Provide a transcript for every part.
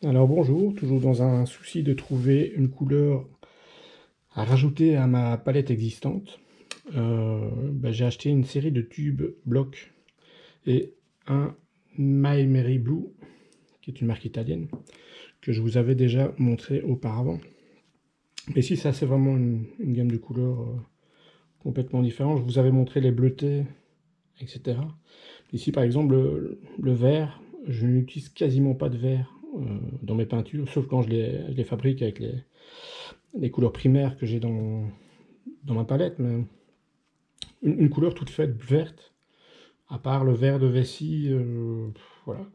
Alors bonjour, toujours dans un souci de trouver une couleur à rajouter à ma palette existante. J'ai acheté une série de tubes blocs et un My Mary Blue, qui est une marque italienne, que je vous avais déjà montré auparavant. Mais ici, ça c'est vraiment une gamme de couleurs complètement différente. Je vous avais montré les bleutés, etc. Ici par exemple, le vert, je n'utilise quasiment pas de vert dans mes peintures, sauf quand je les fabrique avec les couleurs primaires que j'ai dans ma palette, mais une couleur toute faite verte, à part le vert de vessie, voilà,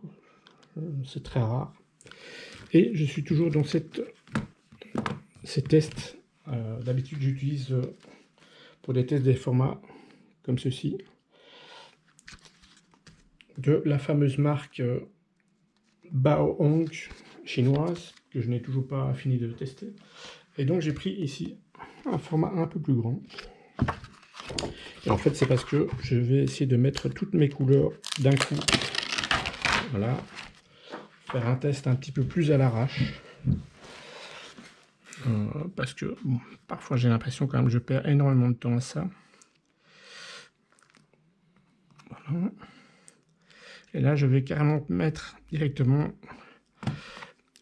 c'est très rare. Et je suis toujours dans ces tests. D'habitude, j'utilise pour des tests des formats comme ceci, de la fameuse marque Baohong chinoise, que je n'ai toujours pas fini de tester. Et donc j'ai pris ici un format un peu plus grand. Et en fait, c'est parce que je vais essayer de mettre toutes mes couleurs d'un coup. Voilà. Faire un test un petit peu plus à l'arrache. Parce que bon, parfois j'ai l'impression quand même que je perds énormément de temps à ça. Voilà. Et là, je vais carrément mettre directement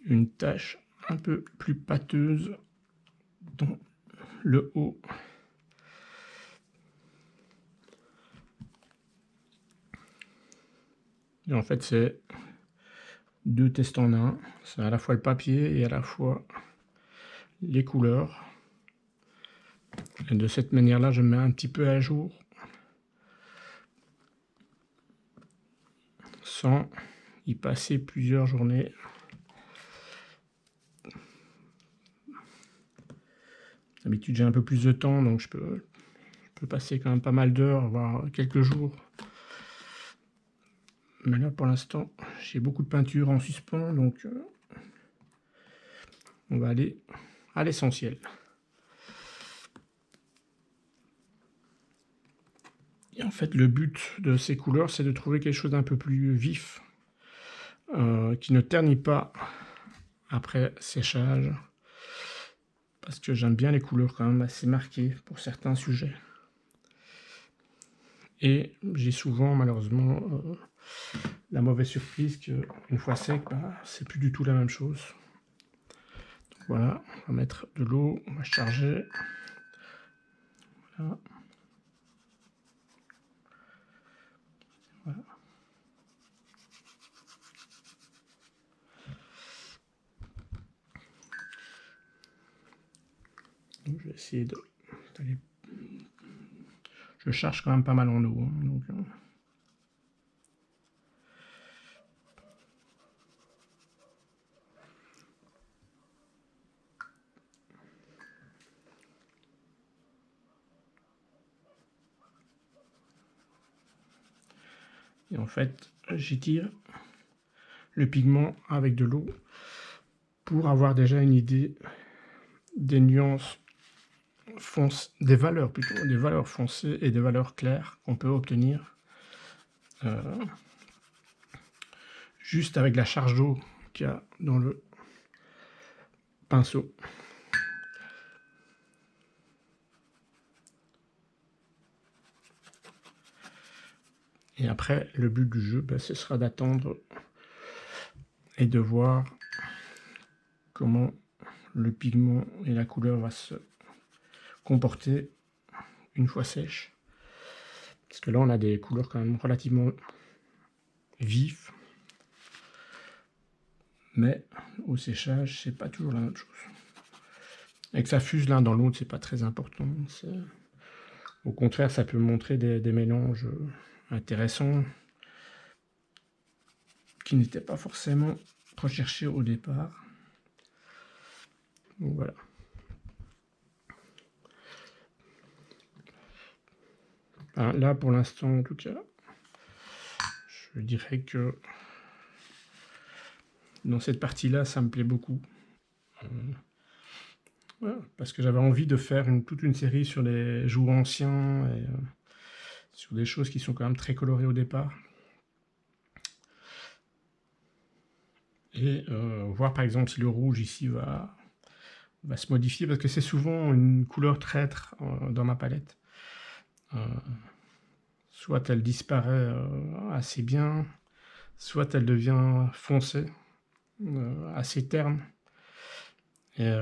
une tache un peu plus pâteuse dans le haut. Et en fait, c'est deux tests en un. C'est à la fois le papier et à la fois les couleurs. Et de cette manière-là, je mets un petit peu à jour sans y passer plusieurs journées. D'habitude, j'ai un peu plus de temps, donc je peux passer quand même pas mal d'heures, voire quelques jours. Mais là, pour l'instant, j'ai beaucoup de peinture en suspens, donc on va aller à l'essentiel. Et en fait, le but de ces couleurs, c'est de trouver quelque chose d'un peu plus vif, qui ne ternit pas après séchage, parce que j'aime bien les couleurs quand même assez marquées pour certains sujets. Et j'ai souvent, malheureusement, la mauvaise surprise qu'une fois sec, c'est plus du tout la même chose. Donc voilà, on va mettre de l'eau, on va charger. Voilà. Voilà. Donc je vais essayer d'aller... Je charge quand même pas mal en eau. Hein, donc, et en fait, j'étire le pigment avec de l'eau pour avoir déjà une idée des nuances des valeurs plutôt, des valeurs foncées et des valeurs claires qu'on peut obtenir juste avec la charge d'eau qu'il y a dans le pinceau. Et après, le but du jeu, ce sera d'attendre et de voir comment le pigment et la couleur va se comporter une fois sèche. Parce que là, on a des couleurs quand même relativement vives. Mais au séchage, c'est pas toujours la même chose. Et que ça fuse l'un dans l'autre, c'est pas très important. Au contraire, ça peut montrer des mélanges intéressants qui n'étaient pas forcément recherchés au départ. Donc voilà. Là, pour l'instant, en tout cas, je dirais que dans cette partie-là, ça me plaît beaucoup. Voilà, parce que j'avais envie de faire toute une série sur les jouets anciens et sur des choses qui sont quand même très colorées au départ. et voir par exemple si le rouge ici va se modifier, parce que c'est souvent une couleur traître dans ma palette. Soit elle disparaît assez bien, soit elle devient foncée, assez terne. Et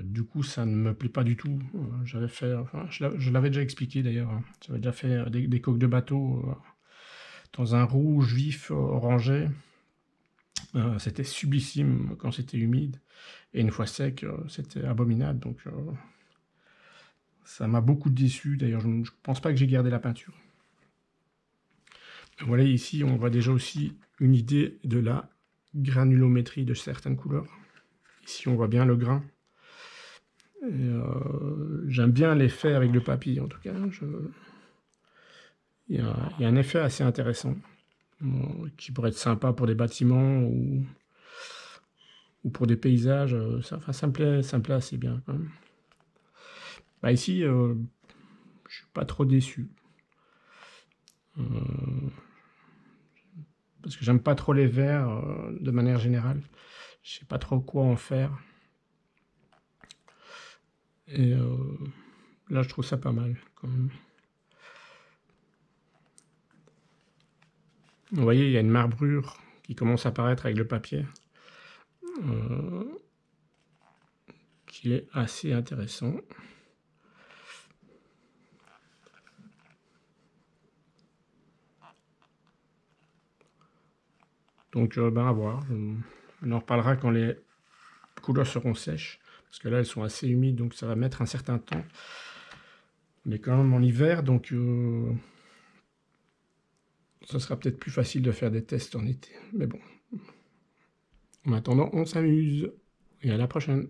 du coup, ça ne me plaît pas du tout. J'avais fait, enfin, je l'avais déjà expliqué d'ailleurs, hein. J'avais déjà fait des coques de bateau dans un rouge vif orangé. C'était sublissime quand c'était humide. Et une fois sec, c'était abominable. Donc ça m'a beaucoup déçu. D'ailleurs, je ne pense pas que j'ai gardé la peinture. Voilà, ici, on voit déjà aussi une idée de la granulométrie de certaines couleurs. Ici, on voit bien le grain. J'aime bien l'effet avec le papier, en tout cas. Il y a un effet assez intéressant qui pourrait être sympa pour des bâtiments ou pour des paysages. Ça me plaît assez bien quand même. Bah, ici, je suis pas trop déçu. Parce que j'aime pas trop les verts de manière générale. Je sais pas trop quoi en faire. Et là, je trouve ça pas mal quand même. Vous voyez, il y a une marbrure qui commence à apparaître avec le papier, qui est assez intéressant. Donc, ben à voir. On en reparlera quand les couleurs seront sèches, parce que là, elles sont assez humides, donc ça va mettre un certain temps. On est quand même en hiver, donc ça sera peut-être plus facile de faire des tests en été. Mais bon, en attendant, on s'amuse. Et à la prochaine.